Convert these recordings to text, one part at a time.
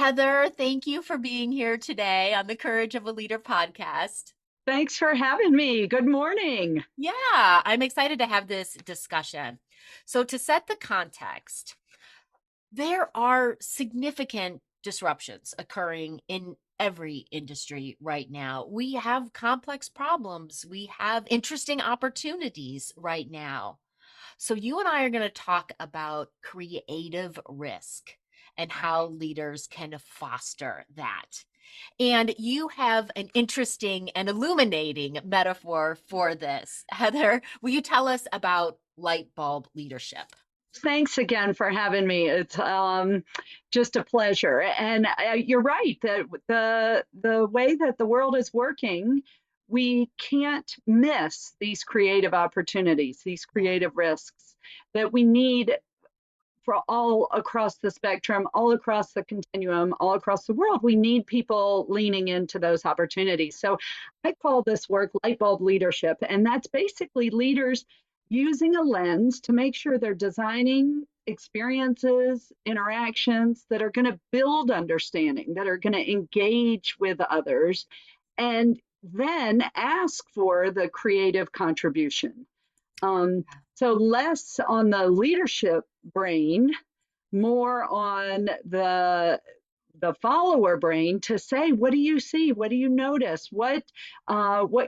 Heather, thank you for being here today on the Courage of a Leader podcast. Thanks for having me. Good morning. Yeah, I'm excited to have this discussion. So, to set the context, there are significant disruptions occurring in every industry right now. We have complex problems, we have interesting opportunities right now. So, you and I are going to talk about creative risk and how leaders can foster that. And you have an interesting and illuminating metaphor for this. Heather, will you tell us about light bulb leadership? Thanks again for having me. It's just a pleasure. And you're right that the way that the world is working, we can't miss these creative opportunities, these creative risks that we need for all across the spectrum, all across the continuum, all across the world. We need people leaning into those opportunities. So I call this work light bulb leadership. And that's basically leaders using a lens to make sure they're designing experiences, interactions that are going to build understanding, that are going to engage with others, and then ask for the creative contribution. So less on the leadership brain, more on the follower brain to say, what do you see? What do you notice? What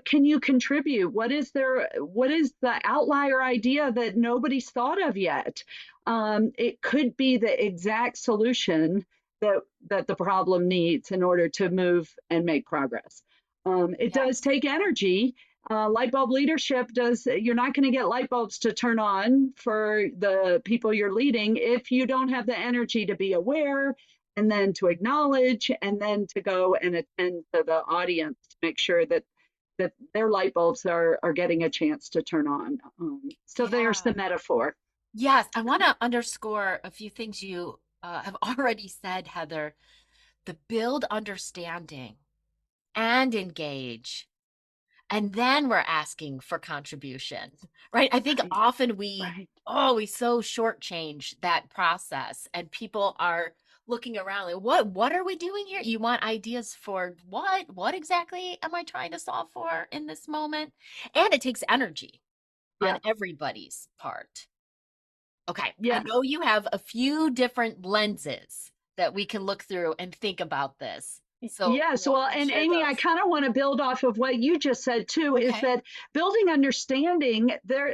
can you contribute? What is the outlier idea that nobody's thought of yet? It could be the exact solution that the problem needs in order to move and make progress. It does Yes. take energy. Light bulb leadership does, you're not going to get light bulbs to turn on for the people you're leading if you don't have the energy to be aware and then to acknowledge and then to go and attend to the audience to make sure that their light bulbs are getting a chance to turn on. So there's the Yeah. metaphor. Yes. I want to underscore a few things you have already said, Heather. The build understanding and engage. And then we're asking for contribution, right? I think Right, often we, right. oh, we so shortchange that process, and people are looking around like, what are we doing here? You want ideas for what? What exactly am I trying to solve for in this moment? And it takes energy on Yeah, everybody's part. Okay, I yeah. know you have a few different lenses that we can look through and think about this. So Yes, will well, you and share Amy, I those? kind of want to build off of what you just said too, is Okay. that building understanding,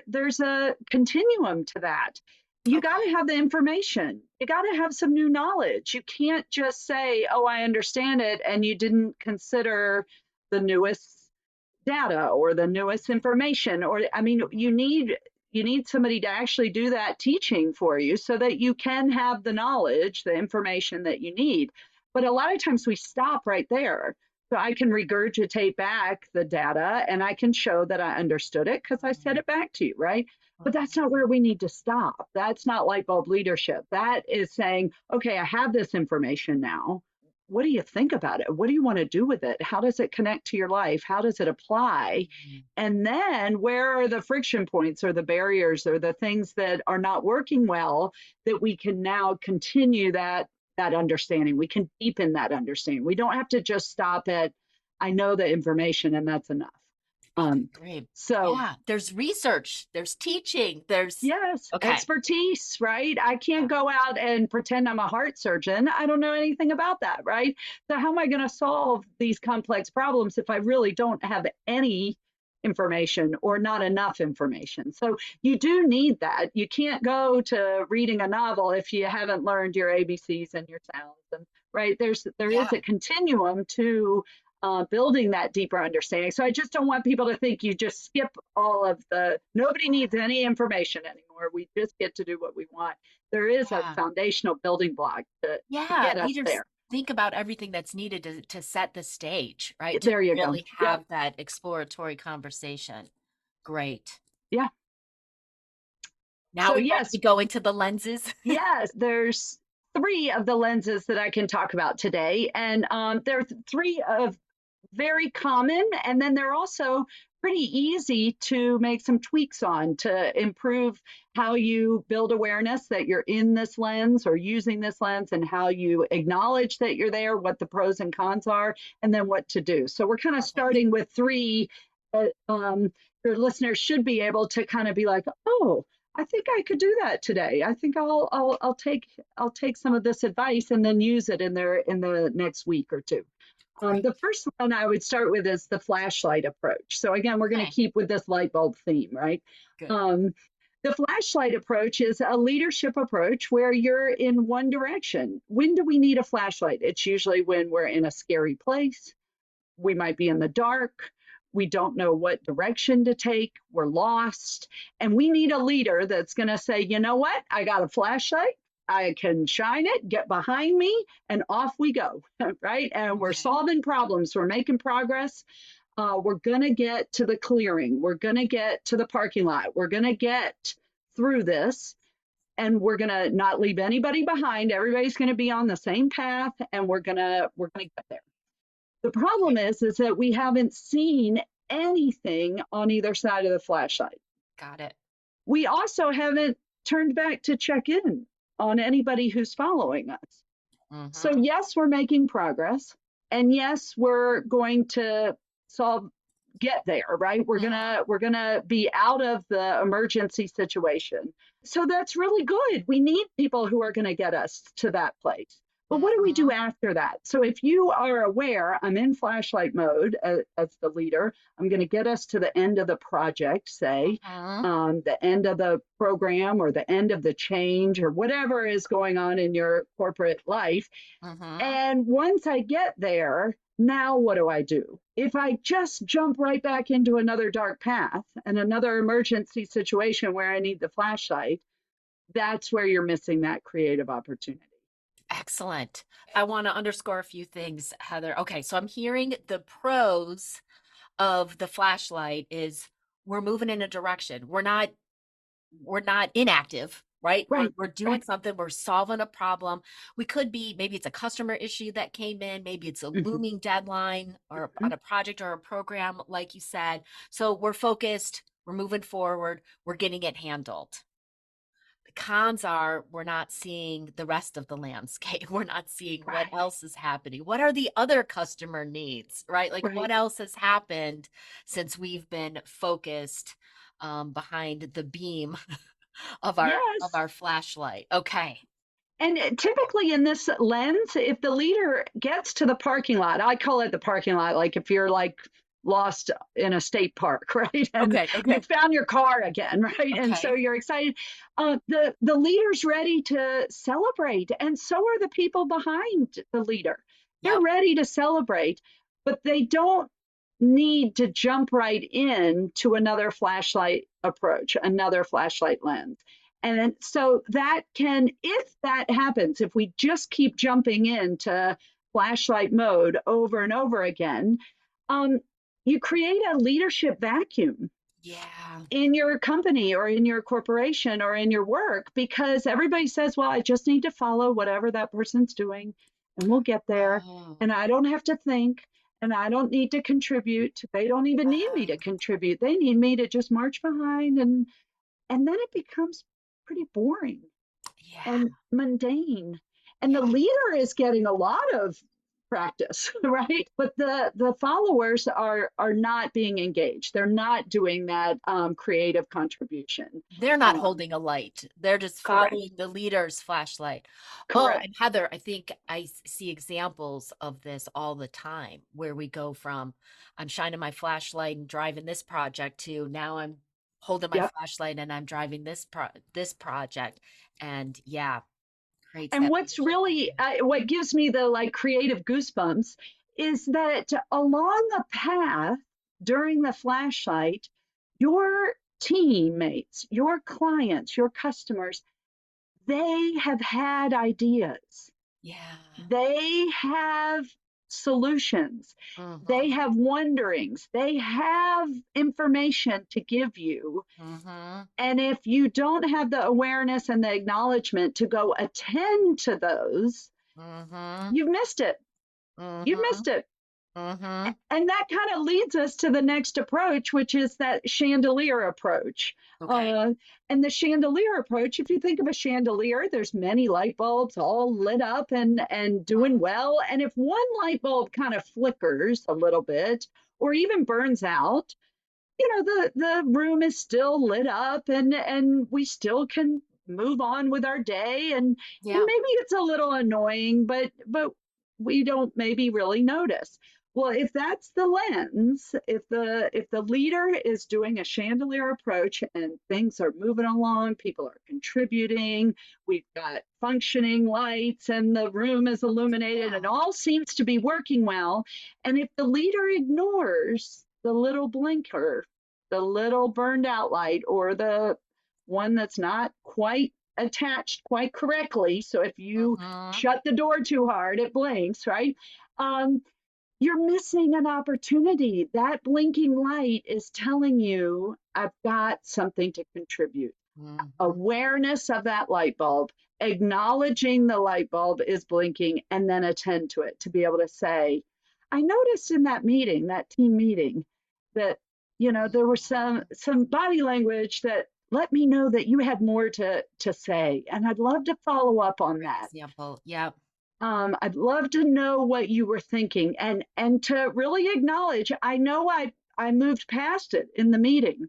there's a continuum to that. You got to Okay. have the information. You got to have some new knowledge. You can't just say, "Oh, I understand it," and you didn't consider the newest data or the newest information. Or I mean, you need somebody to actually do that teaching for you so that you can have the knowledge, the information that you need. But a lot of times we stop right there. So I can regurgitate back the data and I can show that I understood it because I said it back to you, right? But that's not where we need to stop. That's not light bulb leadership. That is saying, okay, I have this information now. What do you think about it? What do you want to do with it? How does it connect to your life? How does it apply? Mhm. And then where are the friction points or the barriers or the things that are not working well that we can now continue that understanding. We can deepen that understanding. We don't have to just stop at I know the information and that's enough. Okay, Um, great. so Yeah, there's research, there's teaching, there's yes, okay. expertise, right? I can't Yeah. go out and pretend I'm a heart surgeon. I don't know anything about that, right? So, how am I going to solve these complex problems if I really don't have any information or not enough information? So, you do need that. You can't go to reading a novel if you haven't learned your ABCs and your sounds. And right there is Yeah. a continuum to building that deeper understanding. So I just don't want people to think you just skip all of nobody needs any information anymore. We just get to do what we want. There is a Yeah. foundational building block to Yeah, get us leaders there. think about everything that's needed to set the stage, right? To There you go. really Yep. have that exploratory conversation. Great. Yeah. Now So we ready yes, to go into the lenses? yes, there's three of the lenses that I can talk about today. And there are three of very common, and then there are also pretty easy to make some tweaks on to improve how you build awareness that you're in this lens or using this lens, and how you acknowledge that you're there, what the pros and cons are, and then what to do. So we're kind of Perfect. starting with three. Your listeners should be able to kind of be like, oh, I think I could do that today. I think I'll take some of this advice and then use it in the next week or two. Great. The first one I would start with is the flashlight approach. So again, we're going to Okay. keep with this light bulb theme, right? Good. Um, the flashlight approach is a leadership approach where you're in one direction. When do we need a flashlight? It's usually when we're in a scary place. We might be in the dark. We don't know what direction to take. We're lost. And we need a leader that's going to say, you know what? I got a flashlight. I can shine it, get behind me, and off we go. Right. And we're Okay. solving problems. We're making progress. We're going to get to the clearing. We're going to get to the parking lot. We're going to get through this, and we're going to not leave anybody behind. Everybody's going to be on the same path, and we're going to get there. The problem is that we haven't seen anything on either side of the flashlight. Got it. We also haven't turned back to check in on anybody who's following us. So Mm-hmm. yes, we're making progress, and yes, we're going to solve get there, right? We're gonna be out of the emergency situation. So that's really good. We need people who are going to get us to that place. But what do we do Mm-hmm. after that? So if you are aware, I'm in flashlight mode as the leader. I'm going to get us to the end of the project, say, Mm-hmm. the end of the program or the end of the change or whatever is going on in your corporate life. Mm-hmm. And once I get there, now what do I do? If I just jump right back into another dark path and another emergency situation where I need the flashlight, that's where you're missing that creative opportunity. Excellent. I want to underscore a few things, Heather. Okay, so I'm hearing the pros of the flashlight is we're moving in a direction. We're not inactive, right? We're Right, we're doing right. something, we're solving a problem. We could be maybe it's a customer issue that came in, maybe it's a Mm-hmm, looming deadline or mm-hmm. on a project or a program, like you said. So we're focused, we're moving forward, we're getting it handled. The cons are we're not seeing the rest of the landscape. We're not seeing what Right, else is happening. What are the other customer needs, right? Like what right. else has happened since we've been focused behind the beam of Yes. our flashlight. Okay. And typically in this lens, if the leader gets to the parking lot, I call it the parking lot, like if you're like lost in a state park, right? And Okay. you Okay. found your car again, right? And so Okay. you're excited. The leader's ready to celebrate, and so are the people behind the leader. They're Yep. ready to celebrate, but they don't need to jump right in to another flashlight approach, another flashlight lens. And so that can, if that happens, if we just keep jumping into flashlight mode over and over again, um, you create a leadership vacuum Yeah. in your company or in your corporation or in your work, because everybody says, well, I just need to follow whatever that person's doing and we'll get there. Oh, And I don't have to think, and I don't need to contribute. They don't even need me to contribute. They need me to just march behind, and then it becomes pretty boring yeah. and mundane. And the Yeah. leader is getting a lot of practice, right? But the followers are not being engaged. They're not doing that creative contribution. They're not Um, holding a light. They're just correct, following the leader's flashlight. Oh, correct. and Heather, I think see examples of this all the time where we go from I'm shining my flashlight and driving this project to now I'm holding my Yep. flashlight and I'm driving this project. And yeah, creates And that what's leadership really vacuum. what gives me the like creative goosebumps is that along the path during the flashlight, your teammates, your clients, your customers, they have had ideas. Yeah. They have solutions. They Mm-hmm. have wonderings. They have information to give you. Mm-hmm. And if you don't have the awareness and the acknowledgement to go attend to those, Mm-hmm. you've missed it. You've Mm-hmm. missed it. Mm-hmm. And that kind of leads us to the next approach, which is that chandelier approach. Okay. Uh, and the chandelier approach, if you think of a chandelier, there's many light bulbs all lit up and doing well. And if one light bulb kind of flickers a little bit or even burns out, the room is still lit up and we still can move on with our day, and Yeah. maybe it's a little annoying, but we don't maybe really notice. Well, if that's the lens, if the leader is doing a chandelier approach and things are moving along, people are contributing, we've got functioning lights and the room is illuminated and Yeah. all seems to be working well, and if the leader ignores the little blinker, the little burned out light, or the one that's not quite attached quite correctly. So if you Mm-hmm. shut the door too hard, it blinks, right? Um, you're missing an opportunity. That blinking light is telling you, I've got something to contribute. Mm-hmm. Awareness of that light bulb, acknowledging the light bulb is blinking, and then attend to it to be able to say, I noticed in that meeting, that team meeting, that there was some body language that let me know that you had more to say, and I'd love to follow up on Great that. example. Yep. I'd love to know what you were thinking, and to really acknowledge, I know I moved past it in the meeting,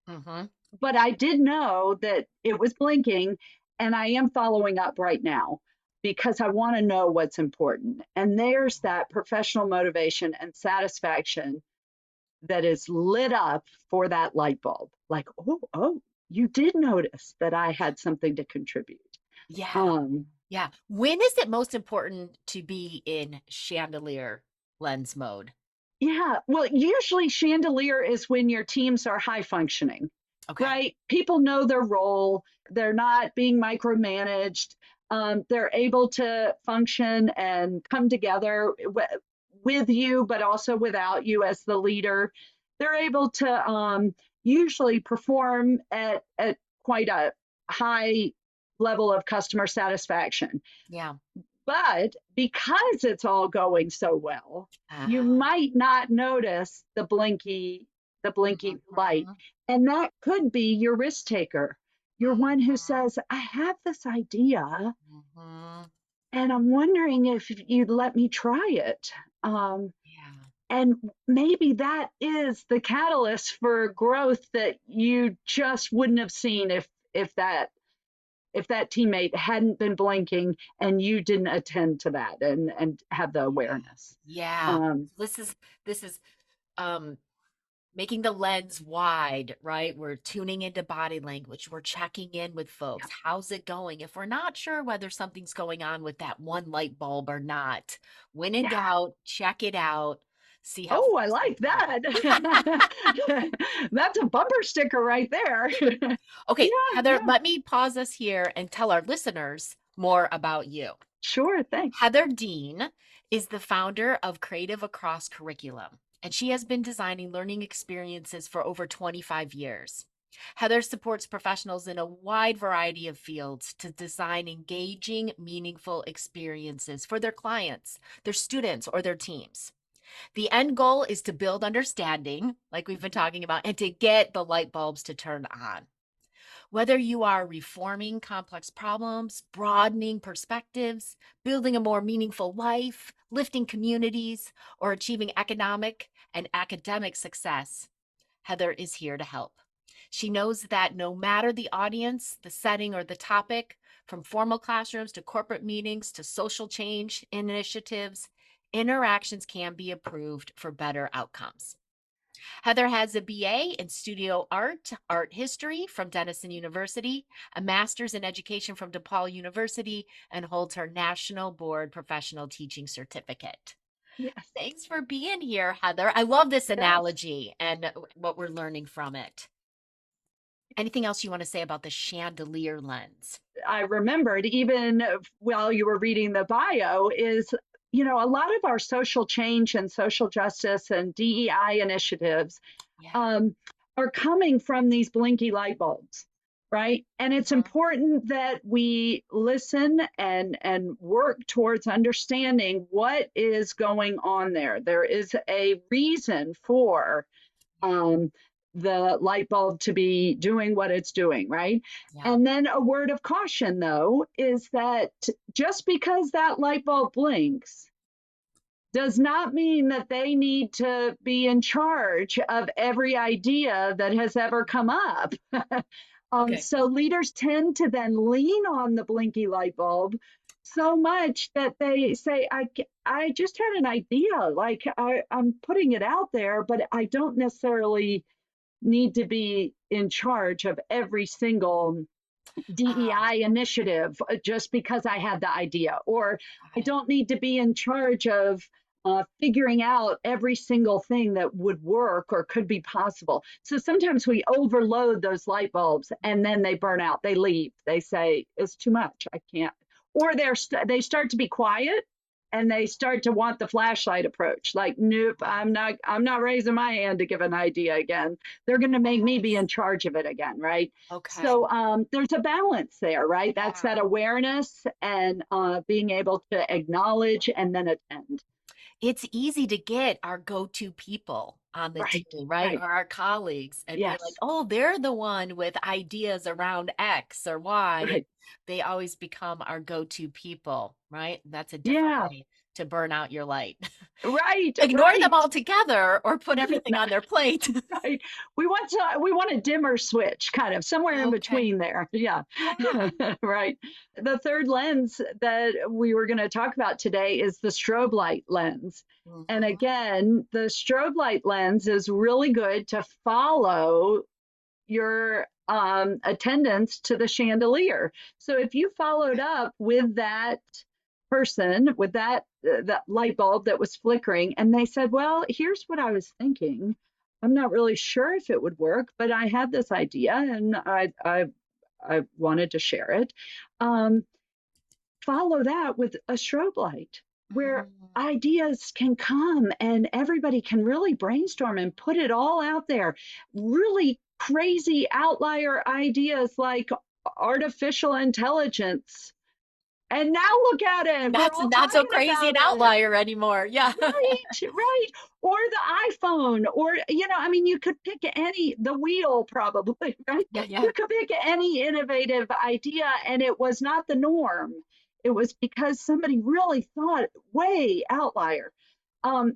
Mm-hmm. but I did know that it was blinking, and I am following up right now because I want to know what's important. And there's that professional motivation and satisfaction that is lit up for that light bulb. Like, oh, you did notice that I had something to contribute. Yeah. Um, Yeah. When is it most important to be in chandelier lens mode? yeah, well, usually chandelier is when your teams are high functioning, Okay. right? People know their role, they're not being micromanaged, they're able to function and come together with you, but also without you as the leader. They're able to usually perform at quite a high level of customer satisfaction. Yeah. But because it's all going so well, you Ah. might not notice the blinky light. Mhm. And that could be your risk taker. You're one who says, I have this idea Mhm. and I'm wondering if you'd let me try it. Um, Yeah. and maybe that is the catalyst for growth that you just wouldn't have seen if that teammate hadn't been blinking and you didn't attend to that and have the awareness. Yeah. Um, This is um making the lens wide, right? We're tuning into body language. We're checking in with folks. How's it going? If we're not sure whether something's going on with that one light bulb or not, when in yeah. doubt, check it out. See how Oh, I folks are like doing. that. That's a bumper sticker right there. Okay, Yeah, Heather, yeah. let me pause us here and tell our listeners more about you. Sure, thanks. Heather Dean is the founder of Creative Across Curriculum, and she has been designing learning experiences for over 25 years. Heather supports professionals in a wide variety of fields to design engaging, meaningful experiences for their clients, their students, or their teams. The end goal is to build understanding, like we've been talking about, and to get the light bulbs to turn on. Whether you are reforming complex problems, broadening perspectives, building a more meaningful life, lifting communities, or achieving economic and academic success, Heather is here to help. She knows that no matter the audience, the setting, or the topic, from formal classrooms to corporate meetings to social change initiatives, interactions can be improved for better outcomes. Heather has a BA in studio art, art history from Denison University, a master's in education from DePaul University, and holds her National Board Professional Teaching Certificate. Yes, Thanks for being here, Heather. I love this yes. analogy and what we're learning from it. Anything else you want to say about the chandelier lens? I remembered even while you were reading the bio is, a lot of our social change and social justice and DEI initiatives Yeah. um, are coming from these blinky light bulbs. right? And it's Mhm. important that we listen and work towards understanding what is going on there. There is a reason for um, the light bulb to be doing what it's doing, right? Yeah. And then a word of caution, though, is that just because that light bulb blinks does not mean that they need to be in charge of every idea that has ever come up. Okay. So leaders tend to then lean on the blinky light bulb so much that they say, I just had an idea, like I'm putting it out there, but I don't necessarily need to be in charge of every single Ah, DEI initiative just because I had the idea, or I got it. don't need to be in charge of figuring out every single thing that would work or could be possible. So sometimes we overload those light bulbs and then they burn out. They leave. They say it's too much. I can't. Or they start to be quiet and they start to want the flashlight approach. Like, nope, I'm not raising my hand to give an idea again. They're going to make me be in Yes. charge of it again, right? Okay. So there's a balance there, right? That's Yeah. that awareness and being able to acknowledge and then attend. It's easy to get our go-to people on the Right, team, right? right. Or our colleagues and be like, Yes, oh, they're the one with ideas around X or Y. And right. they always become our go-to people, right? That's a different Yeah, way to burn out your light. right, Ignore them right. altogether or put everything on their plate. Right. We want a dimmer switch, kind of somewhere in Okay. between there. Yeah. Yeah. Right. The third lens that we were going to talk about today is the strobe light lens. And Mhm. again, the strobe light lens is really good to follow your attendance to the chandelier. So if you followed up with that person, with that light bulb that was flickering, and they said, "Well, here's what I was thinking. I'm not really sure if it would work, but I had this idea, and I wanted to share it." Um, Follow that with a strobe light where Mm. ideas can come and everybody can really brainstorm and put it all out there. Really crazy outlier ideas like artificial intelligence. And now look at it. We're That's all not so talking crazy an about it. outlier anymore. Yeah. Right, right. Or the iPhone, or, I mean, you could pick the wheel probably, right? Yeah, yeah. You could pick any innovative idea, and it was not the norm. It was because somebody really thought way outlier.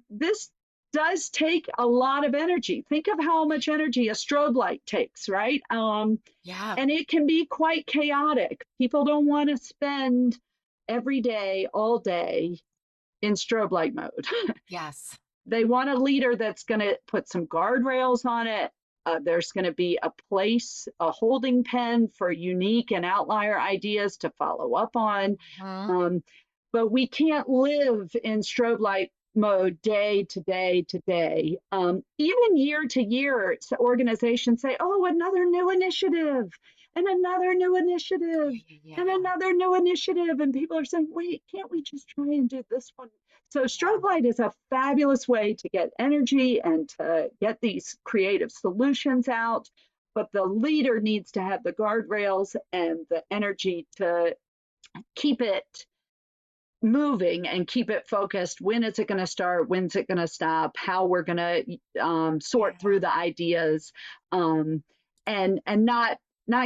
This does take a lot of energy. Think of how much energy a strobe light takes, right? Yeah. And it can be quite chaotic. People don't want to spend every day, all day in strobe light mode. Yes. They want a leader that's going to put some guardrails on it. There's going to be a place, a holding pen for unique and outlier ideas to follow up on. Mhm. Um, but we can't live in strobe light mode day to day to day. Even year to year, organizations say, oh, another new initiative, and another new initiative, Yeah, yeah, and yeah. another new initiative. And people are saying, wait, can't we just try and do this one? So Yeah. strobe light is a fabulous way to get energy and to get these creative solutions out. But the leader needs to have the guardrails and the energy to keep it moving and keep it focused. When is it going to start? When's it going to stop? How we're going to sort through Yeah. the ideas, um, and not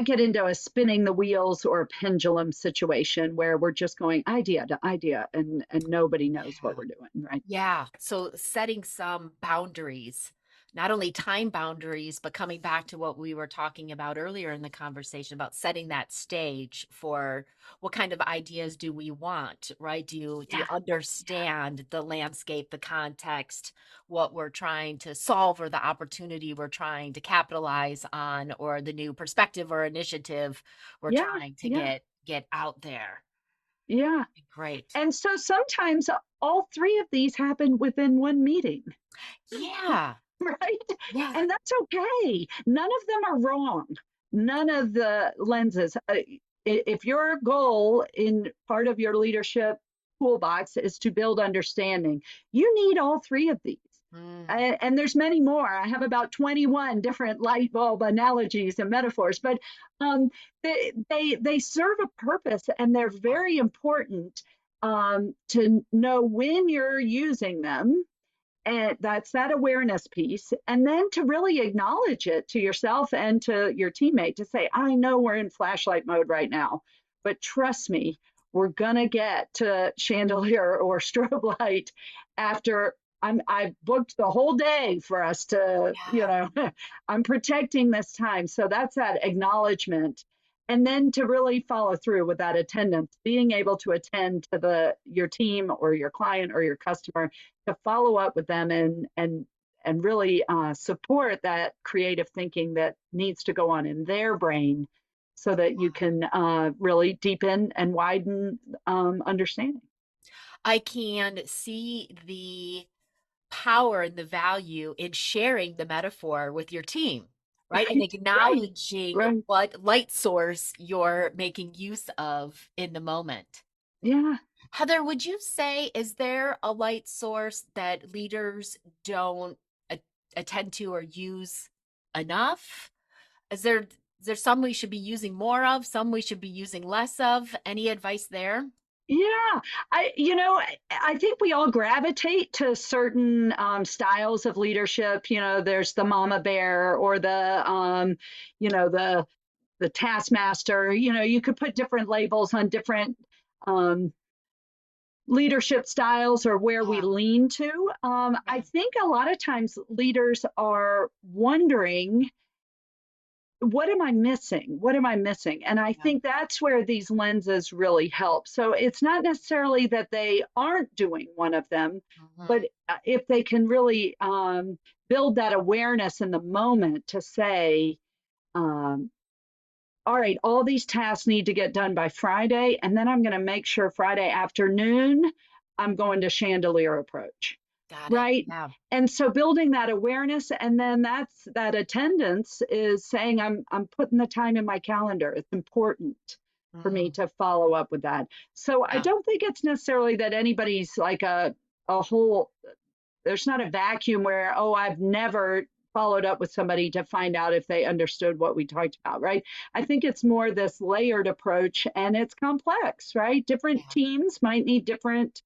get into a spinning the wheels or a pendulum situation where we're just going idea to idea and nobody knows what Yeah. we're doing, right? Yeah. So setting some boundaries, not only time boundaries, but coming back to what we were talking about earlier in the conversation about setting that stage for what kind of ideas do we want, right? Do you Yeah, yeah, understand the landscape, the context, what we're trying to solve or the opportunity we're trying to capitalize on or the new perspective or initiative we're yeah, trying to yeah, get out there. yeah. Great. And so sometimes all three of these happen within one meeting. Yeah. Right? Yeah. And that's okay. None of them are wrong. None of the lenses. If your goal in part of your leadership toolbox is to build understanding, you need all three of these. Mm. And there's many more. I have about 21 different light bulb analogies and metaphors, but um, they serve a purpose, and they're Yeah. very important to know when you're using them, and that's that awareness piece. And then to really acknowledge it to yourself and to your teammate to say, I know we're in flashlight mode right now, but trust me, we're going to get to chandelier or strobe light after I've booked the whole day for us to, Yeah. I'm protecting this time. So that's that acknowledgement. And then to really follow through with that attendance, being able to attend to your team or your client or your customer, to follow up with them and really support that creative thinking that needs to go on in their brain, so that you can really deepen and widen understanding. I can see the power and the value in sharing the metaphor with your team, right? And Right, right, acknowledging right. what light source you're making use of in the moment. Yeah, Heather, would you say, is there a light source that leaders don't a- attend to or use enough? Is there some we should be using more of, some we should be using less of? Any advice there? yeah. I think we all gravitate to certain styles of leadership. There's the mama bear or the taskmaster. You could put different labels on different um, leadership styles or where we Yeah. lean to. I Mm. think a lot of times leaders are wondering, what am I missing? What am I missing? And I Yeah. think that's where these lenses really help. So it's not necessarily that they aren't doing one of them, but Mhm. if they can really build that awareness in the moment to say, um, all right, all these tasks need to get done by Friday, and then I'm going to make sure Friday afternoon I'm going to chandelier approach, Got it. right? Yeah. And so building that awareness, and then that's that attendance is saying I'm putting the time in my calendar. It's important for me Mm. to follow up with that. So I Yeah. don't think it's necessarily that anybody's like a whole, there's not a vacuum where, oh, I've never followed up with somebody to find out if they understood what we talked about, right? I think it's more this layered approach, and it's complex, right? Different Yeah. teams might need different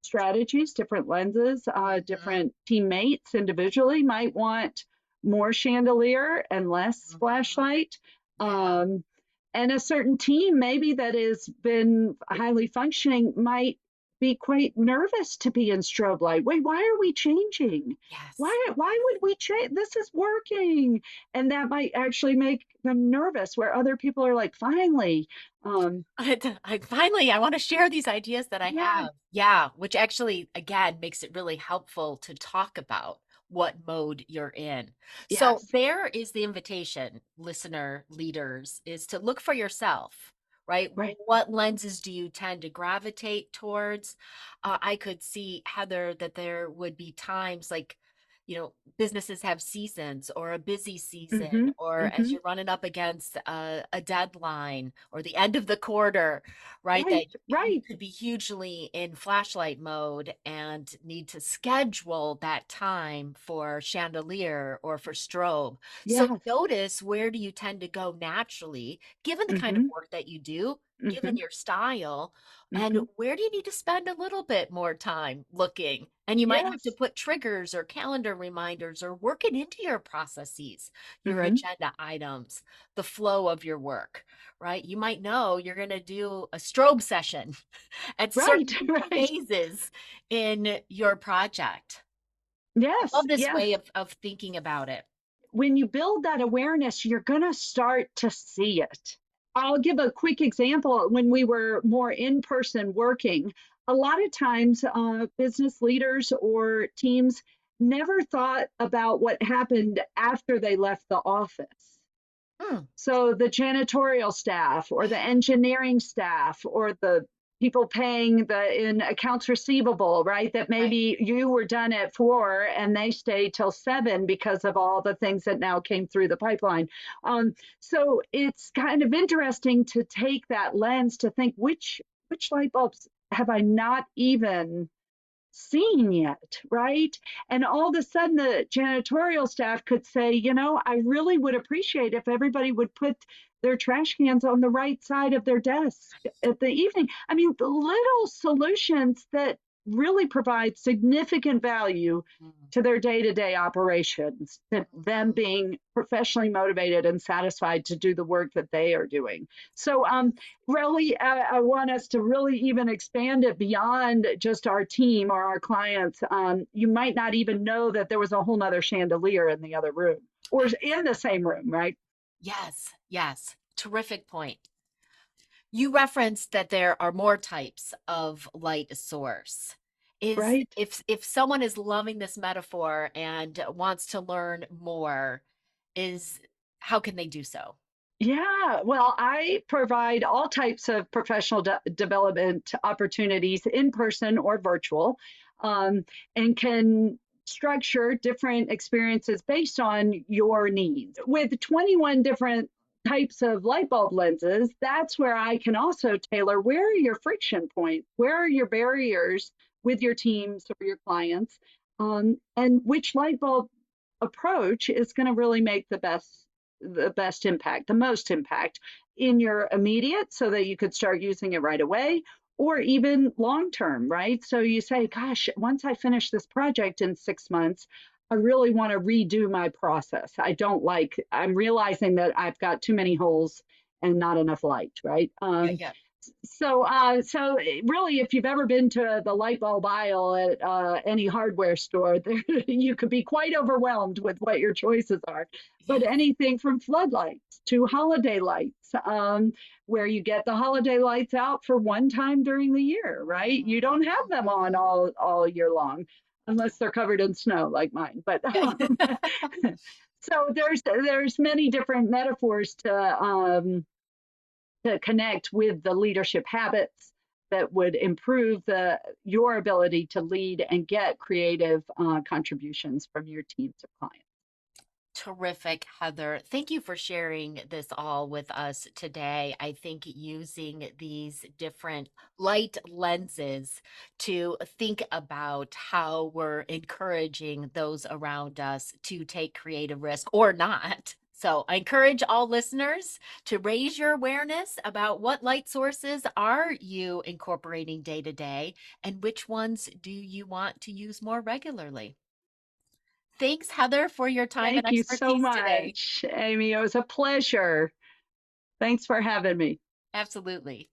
strategies, different lenses. Mhm. Different teammates individually might want more chandelier and less Mhm. flashlight. Yeah. Um, and a certain team, maybe that has been highly functioning, might be quite nervous to be in strobe light. Wait, why are we changing? Yes. Why would we change? This is working. And that might actually make them nervous, where other people are like, finally. Um, I want to share these ideas that I yeah, have. Yeah, which actually, again, makes it really helpful to talk about what mode you're in. So yes. there is the invitation, listener leaders, is to look for yourself, right? Right. What lenses do you tend to gravitate towards? I could see, Heather, that there would be times like, businesses have seasons or a busy season, Mm-hmm. or as Mm-hmm. you're running up against a deadline or the end of the quarter, right? That Right, you right. could be hugely in flashlight mode and need to schedule that time for chandelier or for strobe. So Yes. notice, where do you tend to go naturally, given the kind of Mm-hmm. work that you do, Mm-hmm. given your style, and Mm-hmm. where do you need to spend a little bit more time looking? And you might have to Yes. put triggers or calendar reminders or work it into your processes, your Mm-hmm. agenda items, the flow of your work, right? You might know you're going to do a strobe session at Right, certain right. phases in your project. I Yes, love this yes. way of thinking about it. When you build that awareness, you're going to start to see it. I'll give a quick example. When we were more in person working, a lot of times business leaders or teams never thought about what happened after they left the office. Hmm. So the janitorial staff or the engineering staff or the people paying the in accounts receivable, right? That Right. maybe you were done at 4 and they stayed till 7 because of all the things that now came through the pipeline. So it's kind of interesting to take that lens to think which light bulbs have I not even seen yet, right? And all of a sudden, the janitorial staff could say, I really would appreciate if everybody would put their trash cans on the right side of their desk at the evening. I mean, the little solutions that really provide significant value Mm. to their day-to-day operations, to them Mhm. being professionally motivated and satisfied to do the work that they are doing. So really, I want us to really even expand it beyond just our team or our clients. You might not even know that there was a whole nother chandelier in the other room or in the same room, right? Yes, yes. Terrific point. You referenced that there are more types of light source. Is Right. if someone is loving this metaphor and wants to learn more, is how can they do so? Yeah, well, I provide all types of professional development opportunities in person or virtual, um, and can structure different experiences based on your needs. With 21 different types of light bulb lenses, that's where I can also tailor where are your friction points, where are your barriers with your teams or your clients, and which light bulb approach is going to really make the best impact, the most impact in your immediate so that you could start using it right away or even long term, right? So you say, gosh, once I finish this project in 6 months, I really want to redo my process. I'm realizing that I've got too many holes and not enough light, right? Yeah, yeah. So really, if you've ever been to the light bulb aisle at any hardware store, there, you could be quite overwhelmed with what your choices are. But Yes. anything from floodlights to holiday lights, where you get the holiday lights out for one time during the year, right? You don't have them on Mhm. all year long, unless they're covered in snow like mine. But Yeah. so there's many different metaphors to connect with the leadership habits that would improve your ability to lead and get creative contributions from your teams of clients. Terrific, Heather. Thank you for sharing this all with us today. I think using these different light lenses to think about how we're encouraging those around us to take creative risk or not. So I encourage all listeners to raise your awareness about what light sources are you incorporating day to day and which ones do you want to use more regularly. Thanks, Heather, for your time and Thank you so expertise today. much, Amy. It was a pleasure. Thanks for having me. Absolutely.